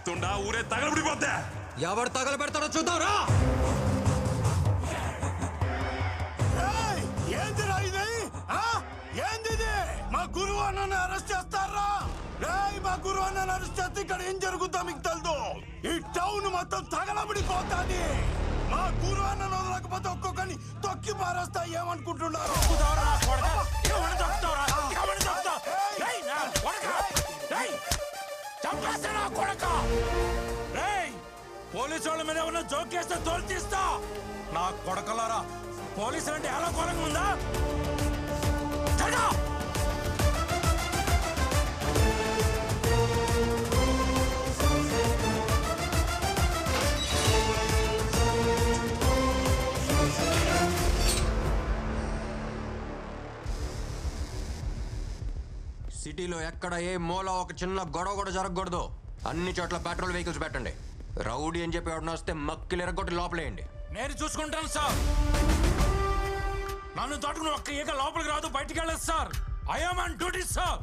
చెప్తుండా ఊరే తగలబడిపోద్దా. ఎవరు తగల పెడతాడో చూద్దాంరా. ఏందిరా ఇది? ఏంది? మా గురువు అన్నని అరెస్ట్ చేస్తారా? మా గురువు అన్నని అరెస్ట్ చేస్తే ఇక్కడ ఏం జరుగుతుందో మీకు తెలుదు. ఈ టౌన్ మొత్తం తగలబడిపోతాది. మా గురువు అన్నను వదలకపోతే ఒక్కొక్కని తొక్కి పారేస్తా. ఏమనుకుంటున్నారు? పోలీసు వాళ్ళ మీద ఉన్న జోకేస్తే తోలు తీస్తా. నా కొడకలారా, పోలీసులు అంటే ఎలా కోలంగా ఉందా? సిటీలో ఎక్కడ ఏ మూల ఒక చిన్న గొడవ కూడా జరగకూడదు. అన్ని చోట్ల పెట్రోల్ వెహికల్స్ పెట్టండి. రౌడీ అని చెప్పి ఎవడన్నా వస్తే మక్కిలు ఎరగొట్టి లోపలేయండి. నేను చూసుకుంటాను సార్. నన్ను తట్టుకుని ఒక్క ఈగ లోపలికి రాదు, బయటికి వెళ్ళదు sir. I am on duty sir.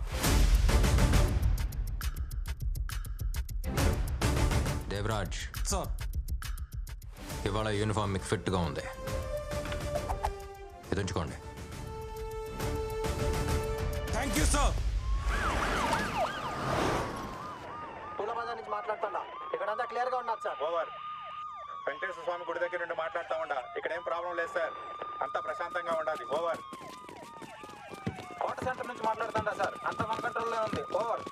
Devaraj sir, ఇవాళ యూనిఫామ్ మీకు ఫిట్ గా ఉంది. ఇది ఉంచుకోండి. Thank you sir. పూలబజార్ నుంచి మాట్లాడుతున్నా. ఇక్కడంతా క్లియర్ గా ఉన్నది సార్. ఓవర్. వెంకటేశ్వర స్వామి గుడి దగ్గర నుండి మాట్లాడుతూ ఉండా. ఇక్కడ ఏం ప్రాబ్లం లేదు సార్. అంతా ప్రశాంతంగా ఉండాలి. ఓవర్. కోట సెంటర్ నుంచి మాట్లాడుతుండా సార్. అంతా మన కంట్రోల్లో ఉంది. ఓవర్.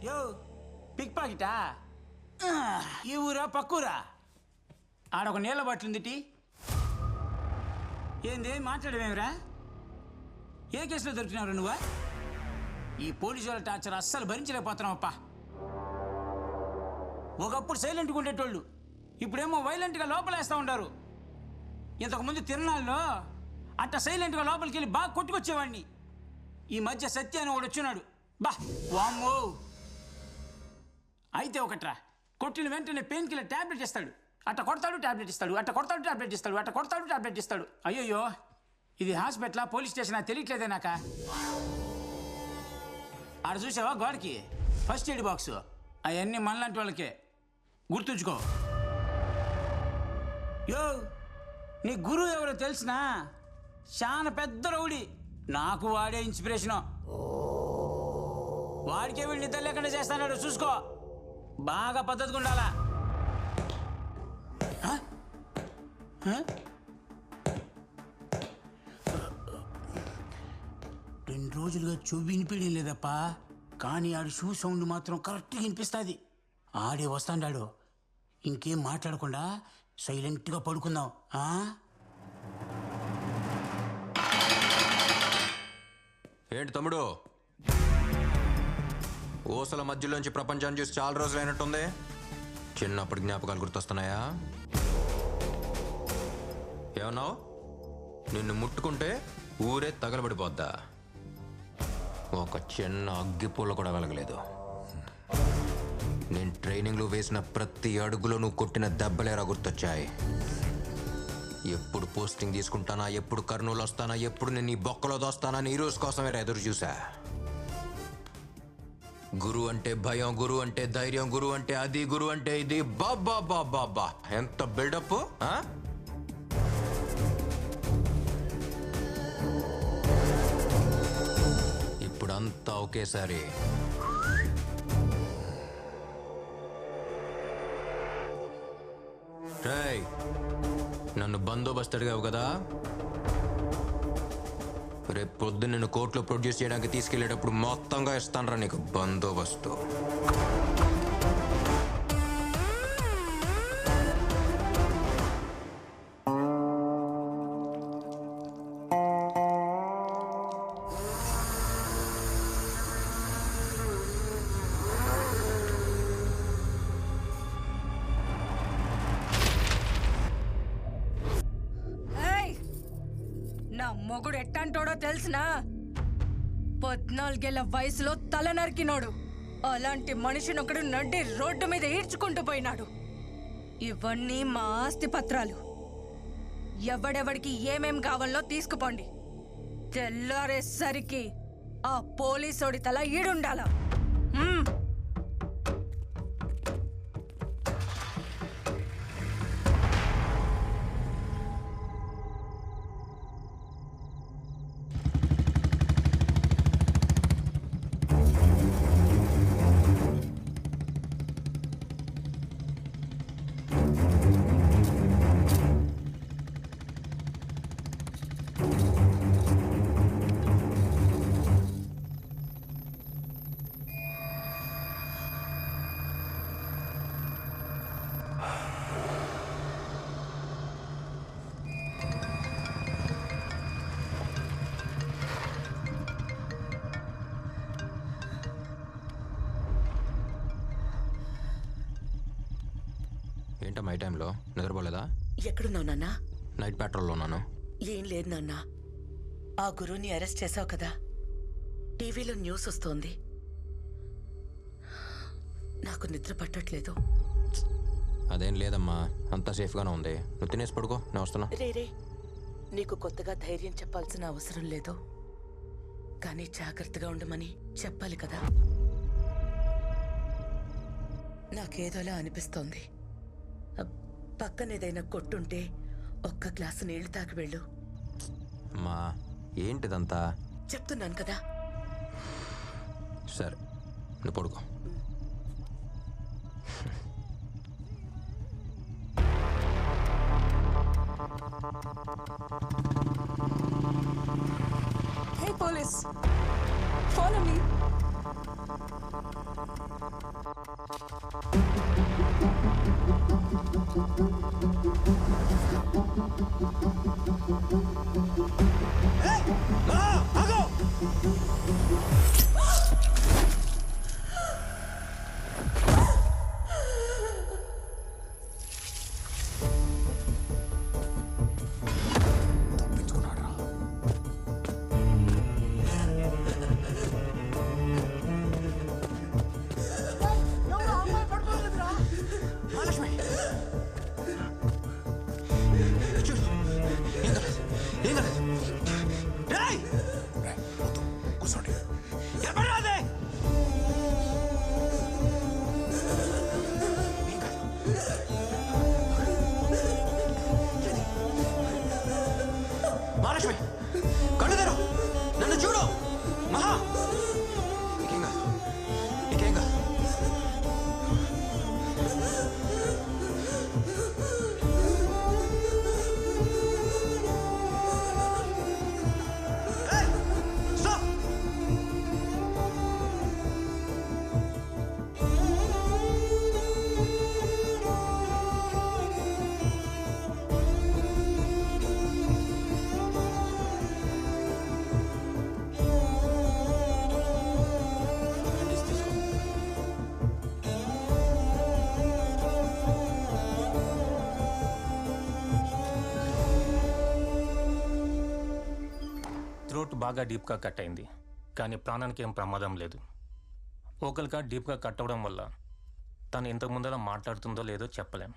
యో పిక్ పాకెటా? ఈ ఊరా పక్కూరా? ఆడొక నీళ్ళ బాటిల్ ఏంది మాట్లాడమేమిరా? ఏ కేసులో దొరికినావురా నువ్వా? ఈ పోలీసు వాళ్ళ టార్చర్ అస్సలు భరించలేకపోతున్నావప్పా. ఒకప్పుడు సైలెంట్గా ఉండేటోళ్ళు ఇప్పుడేమో వైలెంట్గా లోపలేస్తూ ఉంటారు. ఇంతకుముందు తిరునాళ్ళలో అట్ట సైలెంట్గా లోపలికి వెళ్ళి బాగా కొట్టుకొచ్చేవాడిని. ఈ మధ్య సత్య అని ఒకడు వచ్చినాడు. బా వామ్మో. అయితే ఒకట్రా, కొట్టిన వెంటనే పెయిన్ కిల్లర్ ట్యాబ్లెట్ ఇస్తాడు. అట్ట కొడతాడు ట్యాబ్లెట్ ఇస్తాడు, అట్ట కొడతాడు ట్యాబ్లెట్ ఇస్తాడు, అట్ట కొడతాడు ట్యాబ్లెట్ ఇస్తాడు. అయ్యయ్యో, ఇది హాస్పిటలా పోలీస్ స్టేషనా తెలియట్లేదే నాక. ఆడ చూసావా గోడకి ఫస్ట్ ఎయిడ్ బాక్స్? అవన్నీ మనలాంటి వాళ్ళకే, గుర్తుంచుకో. యో, నీ గురువు ఎవరో తెలిసినా? చాలా పెద్ద రౌడీ. నాకు వాడే ఇన్స్పిరేషను. వాడికే వీళ్ళు నిద్ర లేకుండా చేస్తాడు. చూసుకో, బాగా పద్ధతిగా ఉండాలా. 2 రోజులుగా చెవి వినిపించడం లేదప్పా. కానీ ఆడు షూ సౌండ్ మాత్రం కరెక్ట్గా వినిపిస్తుంది. ఆడే వస్తాడాడు. ఇంకేం మాట్లాడకుండా సైలెంట్గా పడుకుందాం. ఏంటి తమ్ముడు, ఊసల మధ్యలోంచి ప్రపంచాన్ని చూసి చాలా రోజులు అయినట్టుంది. చిన్నప్పటి జ్ఞాపకాలు గుర్తొస్తున్నాయా? ఏమన్నావు? నిన్ను ముట్టుకుంటే ఊరే తగలబడిపోద్దా? ఒక చిన్న అగ్గిపూల కూడా వెలగలేదు. నేను ట్రైనింగ్లో వేసిన ప్రతి అడుగులో నువ్వు కొట్టిన దెబ్బలేరా గుర్తొచ్చాయి. ఎప్పుడు పోస్టింగ్ తీసుకుంటానా, ఎప్పుడు కర్నూలు వస్తానా, ఎప్పుడు నేను ఈ బొక్కలో దోస్తానా అని ఈ రోజు కోసమే ఎదురు చూసా. గురువు అంటే భయం, గురువు అంటే ధైర్యం, గురువు అంటే అది, గురువు అంటే ఇది. బాబా బాబా బా, ఎంత బిల్డప్! ఇప్పుడంతా ఒకేసారి రేయ్, నన్ను బందోబస్తు అడిగావు కదా. రేపు పొద్దున్న నిన్ను కోర్టులో ప్రొడ్యూస్ చేయడానికి తీసుకెళ్లేటప్పుడు మొత్తంగా ఇస్తానరా నీకు బందోబస్తు. నా మొగుడు ఎట్టంటోడో తెలిసినా? 14 ఏళ్ల వయసులో తల నరికినోడు. అలాంటి మనిషిని ఒకడు నడ్డి రోడ్డు మీద ఈడ్చుకుంటూ పోయినాడు. ఇవన్నీ మా ఆస్తి పత్రాలు. ఎవడెవడికి ఏమేం కావాలో తీసుకుపోండి. తెల్లారేసరికి ఆ పోలీసోడి తల ఈడుండాల. ఏంటమ్మా ఈ టైంలో నిద్రపోలేదా? ఎక్కడున్నావు నాన్నా? నైట్ పెట్రోల్లో ఉన్నాను. ఏం లేదు నాన్నా. ఆ గురువుని అరెస్ట్ చేశావు కదా, టీవీలో న్యూస్ వస్తోంది. నాకు నిద్ర పట్టట్లేదు. అదేం లేదమ్మా, అంతా సేఫ్గానే ఉంది. నువ్వు తినేసి పడుకో, నేను వస్తున్నా. రే, నీకు కొత్తగా ధైర్యం చెప్పాల్సిన అవసరం లేదు, కానీ జాగ్రత్తగా ఉండమని చెప్పాలి కదా. నాకేదోలా అనిపిస్తోంది. పక్కన ఏదైనా కొట్టుంటే ఒక్క గ్లాసు నీళ్లు తాగి వెళ్ళు. అమ్మా ఏంటిదంతా? చెప్తున్నాను కదా. సరే నువ్వు పడుకో. Hey police, follow me. Mahalakshmi కళ్ళు తెరు, నన్ను చూడు. మహా నీకేంగా థ్రోట్ బాగా డీప్గా కట్ అయింది, కానీ ప్రాణానికి ఏం ప్రమాదం లేదు. ఓకల్గా డీప్గా కట్ అవ్వడం వల్ల తను ఇంతకు ముందర మాట్లాడుతుందో లేదో చెప్పలేం.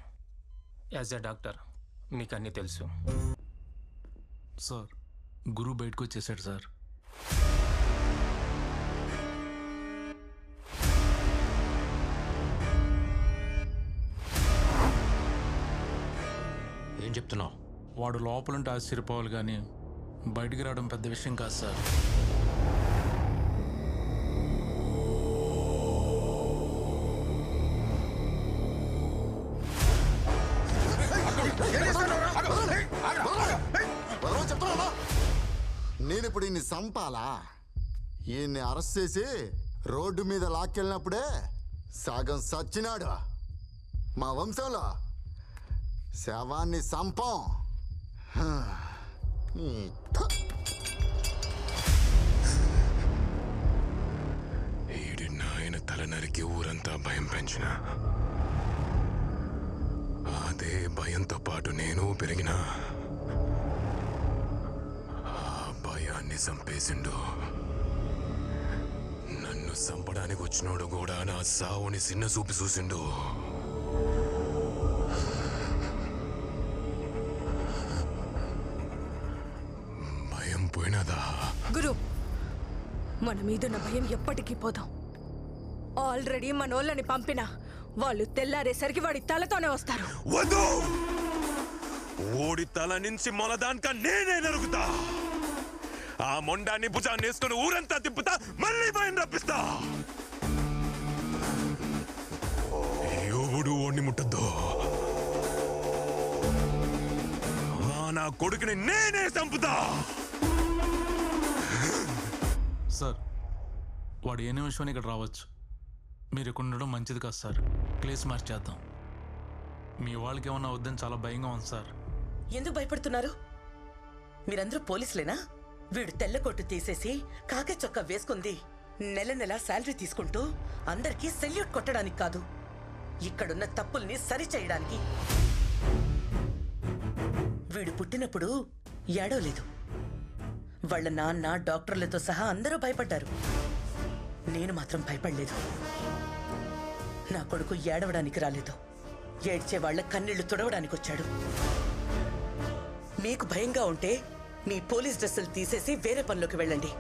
యాజ్ ఎ డాక్టర్ మీకు అన్నీ తెలుసు. సార్ గురువు బయటకు వచ్చేసాడు సార్. ఏం చెప్తున్నావు? వాడు లోపలుంటే ఆశ్చర్యపోవాలి కానీ బయటికి రావడం పెద్ద విషయం కాదు సార్. నేనిప్పుడు ఈయన్ని సంపాలా? ఈయన్ని అరెస్ట్ చేసి రోడ్డు మీద లాక్కెళ్ళినప్పుడే సగం సచ్చినాడు. మా వంశంలో శవాన్ని సంపం. ఈడి నాయన తల నరికి ఊరంతా భయం పెంచిన, అదే భయంతో పాటు నేను పెరిగిన. ఆ భయాన్ని చంపేసిండు. నన్ను చంపడానికి వచ్చినోడు కూడా నా సావుని చిన్న చూపి చూసిండు. భయం పోయినదా? మన మీదున్న భయం ఎప్పటికీ పోదాం. ఆల్రెడీ మనోళ్ళని పంపినా వాళ్ళు తెల్లారేసరికి వాడి తలతోనే వస్తారు. వద్దు, ఓడి తల నుంచి మొలదానిక నేనే నరుగుతా. ఆ మొండాన్ని భుజాన్ని వేసుకుని ఊరంతా తిప్పుతా, మళ్ళీ భయం రప్పిస్తా. ఎవడు ఓడిని ముట్టద్దు. నా కొడుకుని నేనే చంపుతా. సార్, వాడు ఏ నిమిషం ఇక్కడ రావచ్చు. మీరు ఇక్కడ ఉండడం మంచిది కాదు సార్. ప్లేస్ మార్చేద్దాం. మీ వాళ్ళకి ఏమన్నా వద్దని చాలా భయంగా ఉంది సార్. ఎందుకు భయపడుతున్నారు? మీరందరూ పోలీసులేనా? వీడు తెల్ల కొట్టు తీసేసి కాకి చొక్కా వేసుకుంది నెల నెల శాలరీ తీసుకుంటూ అందరికీ సెల్యూట్ కొట్టడానికి కాదు, ఇక్కడున్న తప్పుల్ని సరిచేయడానికి. వీడు పుట్టినప్పుడు ఏడవలేదు. వాళ్ళ నాన్న, డాక్టర్లతో సహా అందరూ భయపడ్డారు. నేను మాత్రం భయపడలేదు. నా కొడుకు ఏడవడానికి రాలేదు, ఏడ్చే వాళ్ళ కన్నీళ్లు తుడవడానికి వచ్చాడు. మీకు భయంగా ఉంటే మీ పోలీస్ డ్రెస్సులు తీసేసి వేరే పనిలోకి వెళ్ళండి.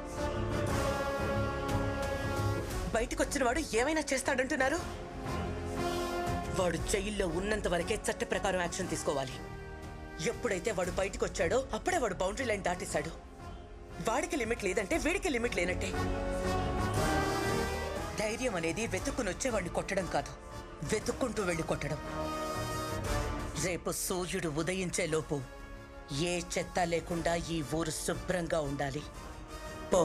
బయటకొచ్చిన వాడు ఏమైనా చేస్తాడంటున్నారు? వాడు జైల్లో ఉన్నంత వరకే చట్ట ప్రకారం యాక్షన్ తీసుకోవాలి. ఎప్పుడైతే వాడు బయటకు వచ్చాడో అప్పుడే వాడు బౌండరీ లైన్ దాటేశాడు. వాడికి లిమిట్ లేదంటే వీడికి లిమిట్ లేనట్టే. ధైర్యం అనేది వెతుక్కుని వచ్చేవాడిని కొట్టడం కాదు, వెతుక్కుంటూ వెళ్ళి కొట్టడం. రేపు సూర్యుడు ఉదయించే లోపు ఏ చెత్త లేకుండా ఈ ఊరు శుభ్రంగా ఉండాలి. పో.